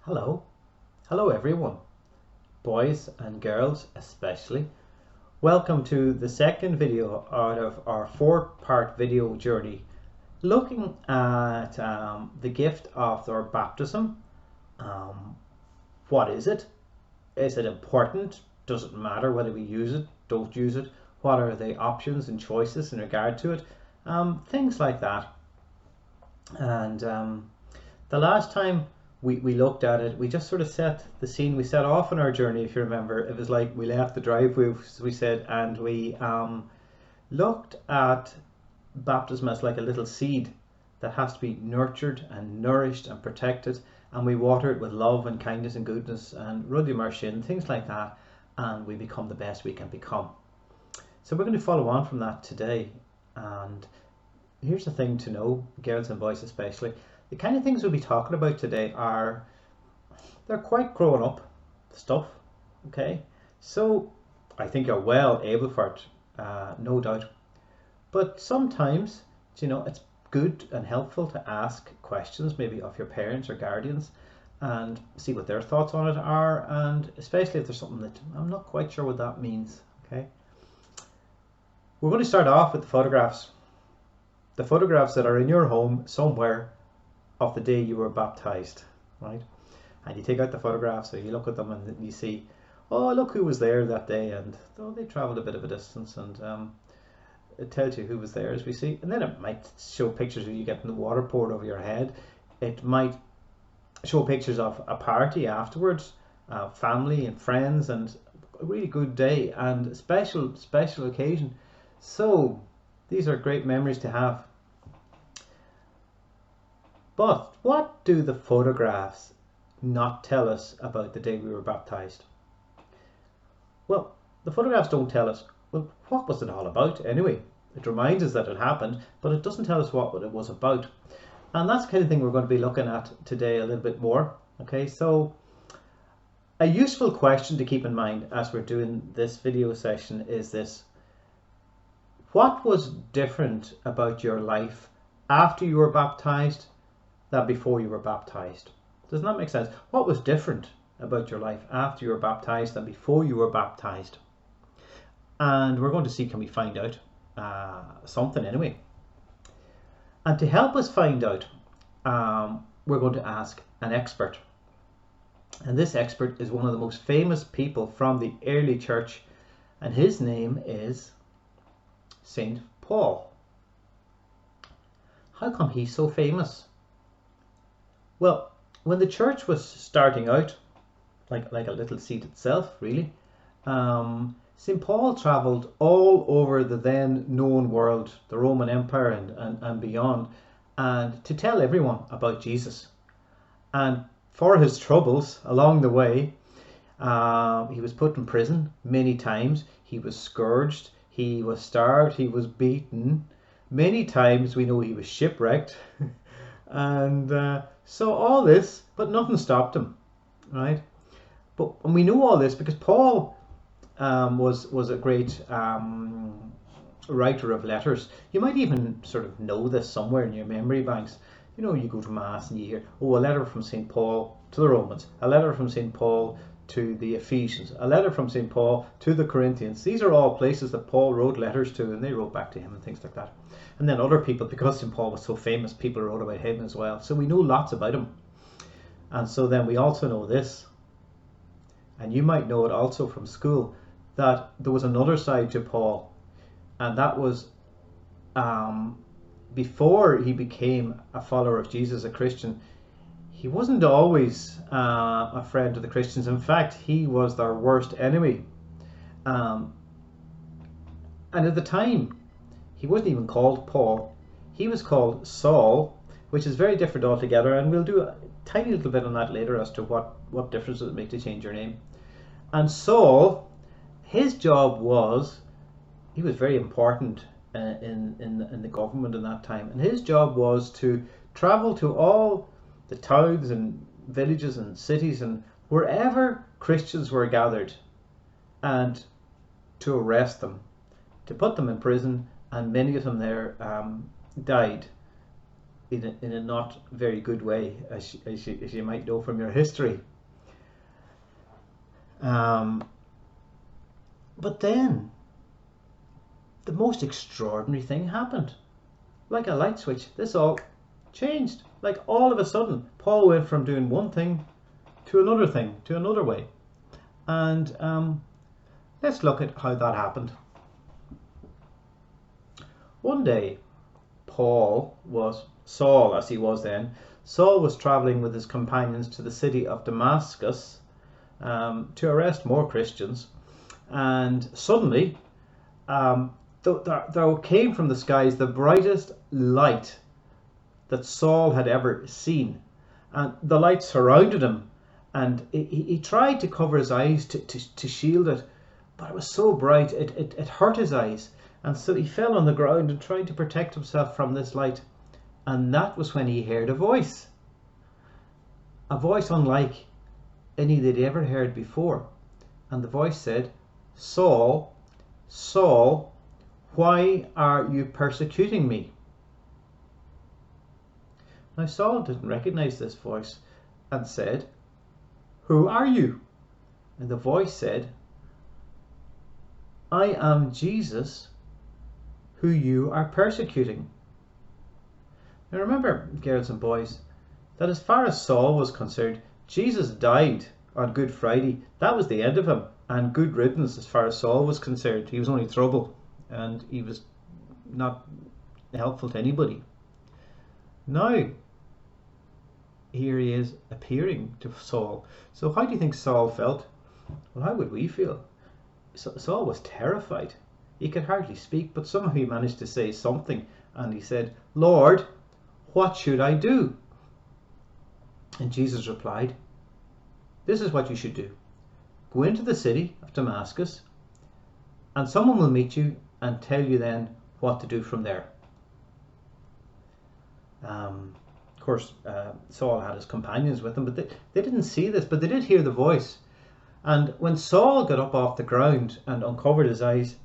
Hello. Hello everyone, boys and girls especially. Welcome to the second video out of our four-part video journey looking at the gift of our baptism. What is it? Is it important? Does it matter whether we use it, don't use it? What are the options and choices in regard to it? Things like that. And the last time we looked at it, we just sort of set the scene. We set off on our journey, if you remember. It was like we left the driveway, we said, and we looked at baptism as like a little seed that has to be nurtured and nourished and protected, and we water it with love and kindness and goodness and ruddy marshin, things like that, and we become the best we can become. So we're going to follow on from that today. And here's the thing to know, girls and boys especially, the kind of things we'll be talking about today they're quite grown up stuff, okay? So I think you're well able for it, no doubt. But sometimes, it's good and helpful to ask questions maybe of your parents or guardians and see what their thoughts on it are, and especially if there's something that I'm not quite sure what that means, okay? We're going to start off with the photographs. The photographs that are in your home somewhere of the day you were baptized, right? And you take out the photographs, or you look at them and you see, oh, look who was there that day, and oh, they traveled a bit of a distance, and it tells you who was there, as we see. And then it might show pictures of you getting the water poured over your head. It might show pictures of a party afterwards, family and friends, and a really good day and a special occasion. So these are great memories to have. But what do the photographs not tell us about the day we were baptized? Well, the photographs don't tell us, well, what was it all about anyway? It reminds us that it happened, but it doesn't tell us what it was about. And that's the kind of thing we're going to be looking at today a little bit more. Okay, so a useful question to keep in mind as we're doing this video session is this: what was different about your life after you were baptized than before you were baptized? Doesn't that make sense? What was different about your life after you were baptized than before you were baptized? And we're going to see, can we find out something anyway? And to help us find out, we're going to ask an expert. And this expert is one of the most famous people from the early church, and his name is Saint Paul. How come he's so famous? Well, when the church was starting out, like a little seed itself, really, St. Paul travelled all over the then known world, the Roman Empire and beyond, and to tell everyone about Jesus. And for his troubles along the way, he was put in prison many times. He was scourged, he was starved, he was beaten. Many times we know he was shipwrecked. And so all this, but nothing stopped him, right? And we know all this because Paul was a great writer of letters. You might even sort of know this somewhere in your memory banks. You go to Mass and you hear, oh, a letter from St. Paul to the Romans, a letter from St. Paul to the Ephesians, a letter from St. Paul to the Corinthians. These are all places that Paul wrote letters to, and they wrote back to him and things like that. And then other people, because St. Paul was so famous, people wrote about him as well. So we know lots about him. And so then we also know this, and you might know it also from school, that there was another side to Paul, and that was before he became a follower of Jesus, a Christian. He wasn't always a friend to the Christians. In fact, he was their worst enemy. And at the time, he wasn't even called Paul. He was called Saul, which is very different altogether. And we'll do a tiny little bit on that later as to what difference does it make to change your name. And Saul, his job was, he was very important in the government in that time. And his job was to travel to all the towns and villages and cities and wherever Christians were gathered, and to arrest them, to put them in prison, and many of them there died in a not very good way, as you might know from your history. But then the most extraordinary thing happened. Like a light switch, this all changed. Like all of a sudden, Paul went from doing one thing, to another way. And let's look at how that happened. One day, Saul, as he was then, Saul was traveling with his companions to the city of Damascus to arrest more Christians. And suddenly, there came from the skies the brightest light that Saul had ever seen. And the light surrounded him, and he tried to cover his eyes to shield it, but it was so bright it hurt his eyes. And so he fell on the ground and tried to protect himself from this light. And that was when he heard a voice unlike any they'd ever heard before. And the voice said, "Saul, Saul, why are you persecuting me?" Now Saul didn't recognize this voice and said, "Who are you?" And the voice said, "I am Jesus, who you are persecuting." Now remember, girls and boys, that as far as Saul was concerned, Jesus died on Good Friday. That was the end of him, and good riddance as far as Saul was concerned. He was only trouble, and he was not helpful to anybody. Now, here he is appearing to Saul. So how do you think Saul felt? Well, how would we feel? Saul was terrified. He could hardly speak, but somehow he managed to say something, and he said, "Lord, what should I do?" And Jesus replied, "This is what you should do. Go into the city of Damascus, and someone will meet you and tell you then what to do from there." Of course, Saul had his companions with him, but they didn't see this, but they did hear the voice. And when Saul got up off the ground and uncovered his eyes,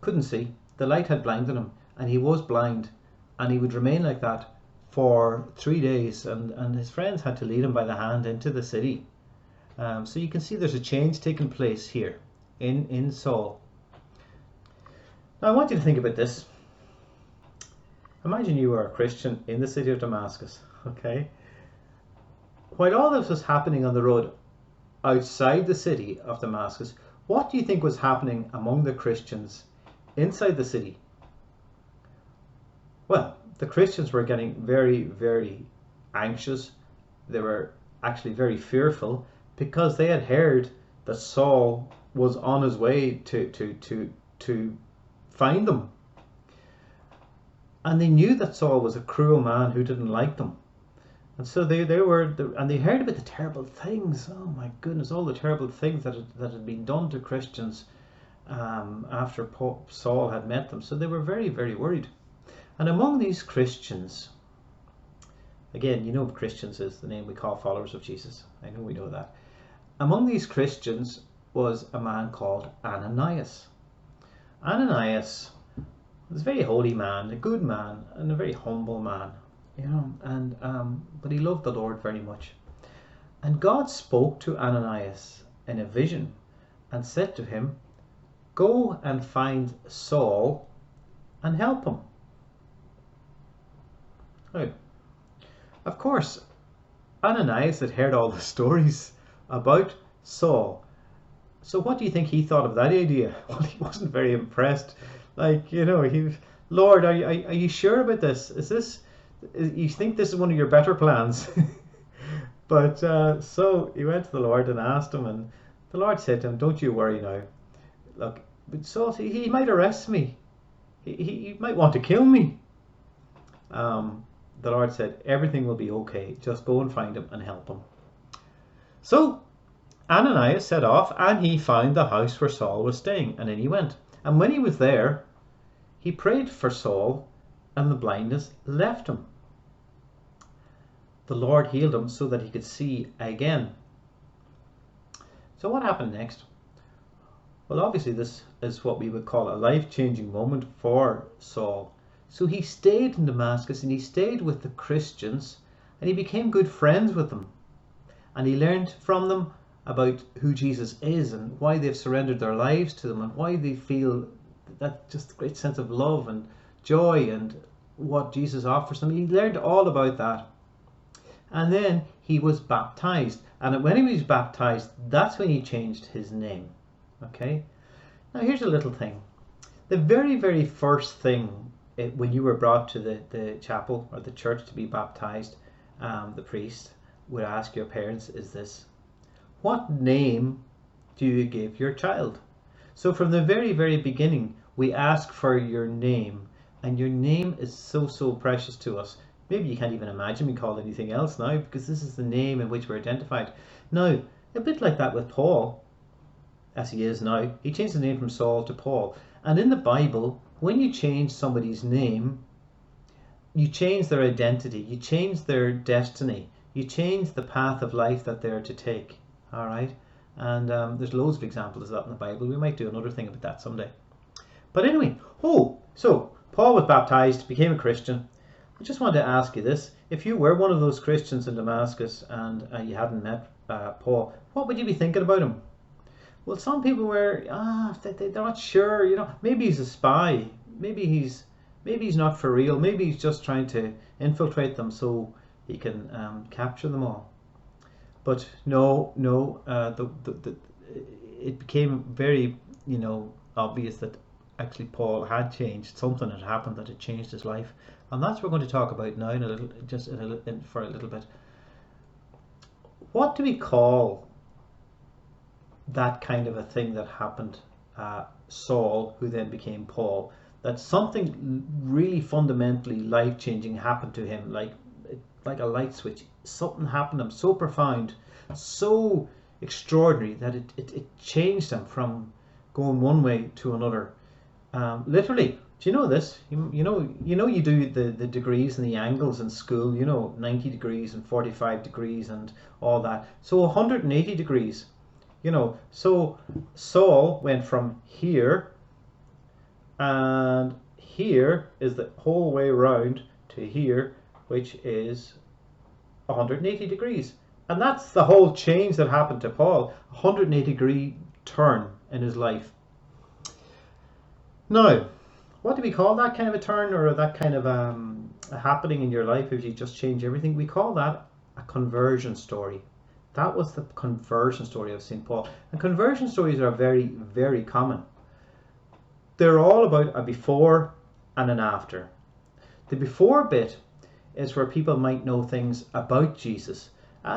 couldn't see. The light had blinded him, and he was blind, and he would remain like that for 3 days, and his friends had to lead him by the hand into the city. So you can see there's a change taking place here in Saul. Now I want you to think about this. Imagine you were a Christian in the city of Damascus, okay? While all this was happening on the road outside the city of Damascus, what do you think was happening among the Christians inside the city? Well, the Christians were getting very, very anxious. They were actually very fearful because they had heard that Saul was on his way to find them. And they knew that Saul was a cruel man who didn't like them. And so they heard about the terrible things. Oh my goodness, all the terrible things that had been done to Christians after Saul had met them. So they were very, very worried. And among these Christians, again, you know, Christians is the name we call followers of Jesus. I know we know that. Among these Christians was a man called Ananias. Ananias was a very holy man, a good man, and a very humble man, you know, and but he loved the Lord very much. And God spoke to Ananias in a vision and said to him, "Go and find Saul and help him." Now, of course, Ananias had heard all the stories about Saul. So what do you think he thought of that idea? Well, he wasn't very impressed. Like, you know, Lord, are you sure about this? You think this is one of your better plans? But so he went to the Lord and asked him, and the Lord said to him, "Don't you worry now. Look, but Saul, he might arrest me. He might want to kill me." The Lord said, "Everything will be okay. Just go and find him and help him." So Ananias set off, and he found the house where Saul was staying, and in he went. And when he was there, he prayed for Saul, and the blindness left him. The Lord healed him so that he could see again. So what happened next? Well, obviously this is what we would call a life-changing moment for Saul. So he stayed in Damascus and he stayed with the Christians and he became good friends with them. And he learned from them about who Jesus is and why they've surrendered their lives to them and why they feel that just great sense of love and joy and what Jesus offers them. He learned all about that. And then he was baptized. And when he was baptized, that's when he changed his name. Okay? Now here's a little thing. The very, very first thing when you were brought to the chapel or the church to be baptized, the priest would ask your parents is this: what name do you give your child? So from the very, very beginning, we ask for your name, and your name is so, so precious to us. Maybe you can't even imagine being called anything else now, because this is the name in which we're identified. Now, a bit like that with Paul, as he is now, he changed his name from Saul to Paul. And in the Bible, when you change somebody's name, you change their identity, you change their destiny, you change the path of life that they're to take. All right? And there's loads of examples of that in the Bible. We might do another thing about that someday. But anyway, so Paul was baptized, became a Christian. I just wanted to ask you this. If you were one of those Christians in Damascus and you hadn't met Paul, what would you be thinking about him? Well, some people were, they're not sure, you know, maybe he's a spy, maybe he's not for real, maybe he's just trying to infiltrate them so he can capture them all. But no, it became very, obvious that actually Paul had changed. Something had happened that had changed his life, and that's what we're going to talk about now for a little bit. What do we call that kind of a thing that happened? Saul, who then became Paul, that something really fundamentally life-changing happened to him, like a light switch. Something happened to him so profound, so extraordinary that it changed him from going one way to another. Literally, do you know this? You do the degrees and the angles in school, 90 degrees and 45 degrees and all that. So 180 degrees, so Saul went from here, and here is the whole way around to here, which is 180 degrees. And that's the whole change that happened to Paul, 180 degree turn in his life. Now, what do we call that kind of a turn, or that kind of a happening in your life if you just change everything? We call that a conversion story. That was the conversion story of St. Paul. And conversion stories are very, very common. They're all about a before and an after. The before bit is where people might know things about Jesus.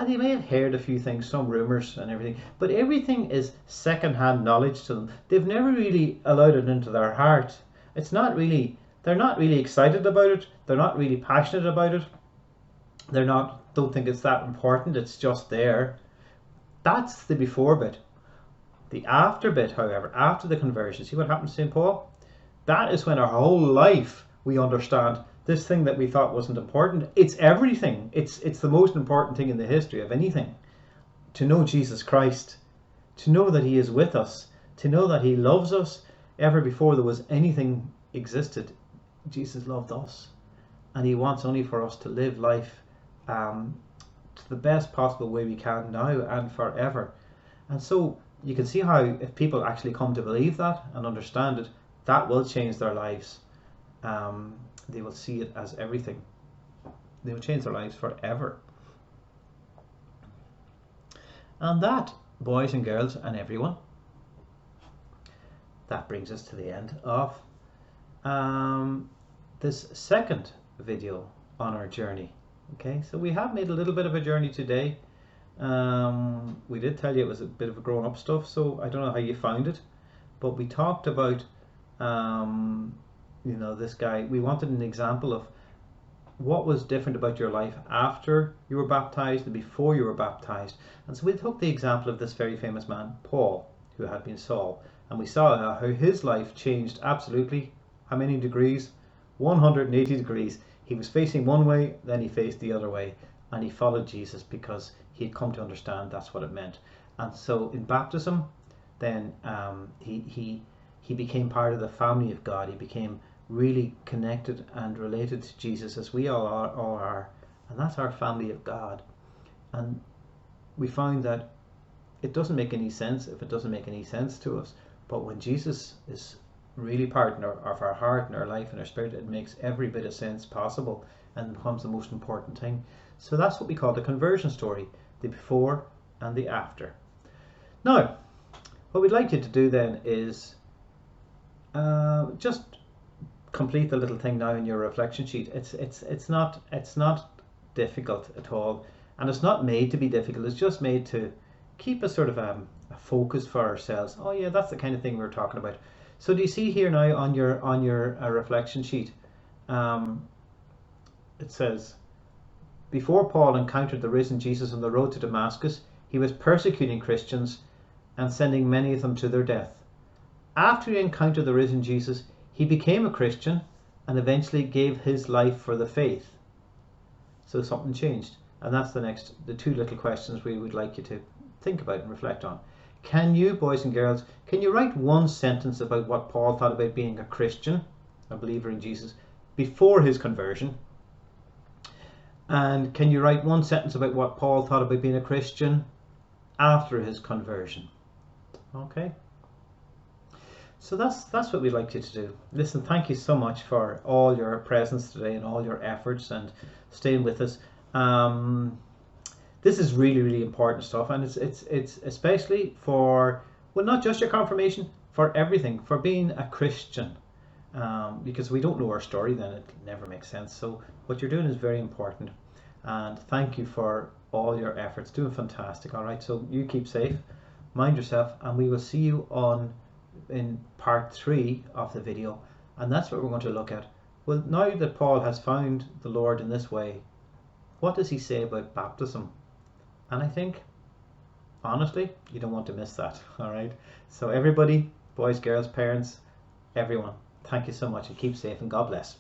They may have heard a few things, some rumors and everything, but everything is second-hand knowledge to them. They've never really allowed it into their heart. They're not really excited about it. They're not really passionate about it. Don't think it's that important. It's just there. That's the before bit. The after bit, however, after the conversion, see what happened to St. Paul? That is when our whole life we understand this thing that we thought wasn't important. It's everything. It's the most important thing in the history of anything. To know Jesus Christ, to know that he is with us, to know that he loves us. Ever before there was anything existed, Jesus loved us, and he wants only for us to live life to the best possible way we can now and forever. And so you can see how if people actually come to believe that and understand it, that will change their lives. They will see it as everything. They will change their lives forever. And that, boys and girls and everyone, that brings us to the end of this second video on our journey. Okay, so we have made a little bit of a journey today. We did tell you it was a bit of a grown-up stuff, so I don't know how you found it, but we talked about this guy. We wanted an example of what was different about your life after you were baptized and before you were baptized. And so we took the example of this very famous man, Paul, who had been Saul, and we saw how his life changed absolutely. How many degrees? 180 degrees. He was facing one way, then he faced the other way, and he followed Jesus because he had come to understand that's what it meant. And so in baptism, then he became part of the family of God. He became really connected and related to Jesus, as we all are, and that's our family of God. And we find that it doesn't make any sense if it doesn't make any sense to us. But when Jesus is really part of our heart and our life and our spirit, it makes every bit of sense possible and becomes the most important thing. So that's what we call the conversion story, the before and the after. Now, what we'd like you to do then is just complete the little thing now in your reflection sheet. It's not difficult at all, and it's not made to be difficult. It's just made to keep a sort of a focus for ourselves. Oh yeah, that's the kind of thing we're talking about. So do you see here now on your reflection sheet, it says, before Paul encountered the risen Jesus on the road to Damascus, he was persecuting Christians and sending many of them to their death. After he encountered the risen Jesus, he became a Christian and eventually gave his life for the faith. So something changed. And that's the two little questions we would like you to think about and reflect on. Can you, boys and girls, can you write one sentence about what Paul thought about being a Christian, a believer in Jesus, before his conversion? And can you write one sentence about what Paul thought about being a Christian after his conversion? Okay. So that's what we'd like you to do. Listen, thank you so much for all your presence today and all your efforts and staying with us. This is really, really important stuff, and it's especially for, well, not just your confirmation, for everything, for being a Christian. Because we don't know our story, then it never makes sense. So what you're doing is very important, and thank you for all your efforts. Doing fantastic. All right, so you keep safe, mind yourself, and we will see you in part 3 of the video, and that's what we're going to look at. Well, now that Paul has found the Lord in this way, what does he say about baptism? And I think, honestly, you don't want to miss that. All right, so everybody, boys, girls, parents, everyone, thank you so much, and keep safe, and God bless.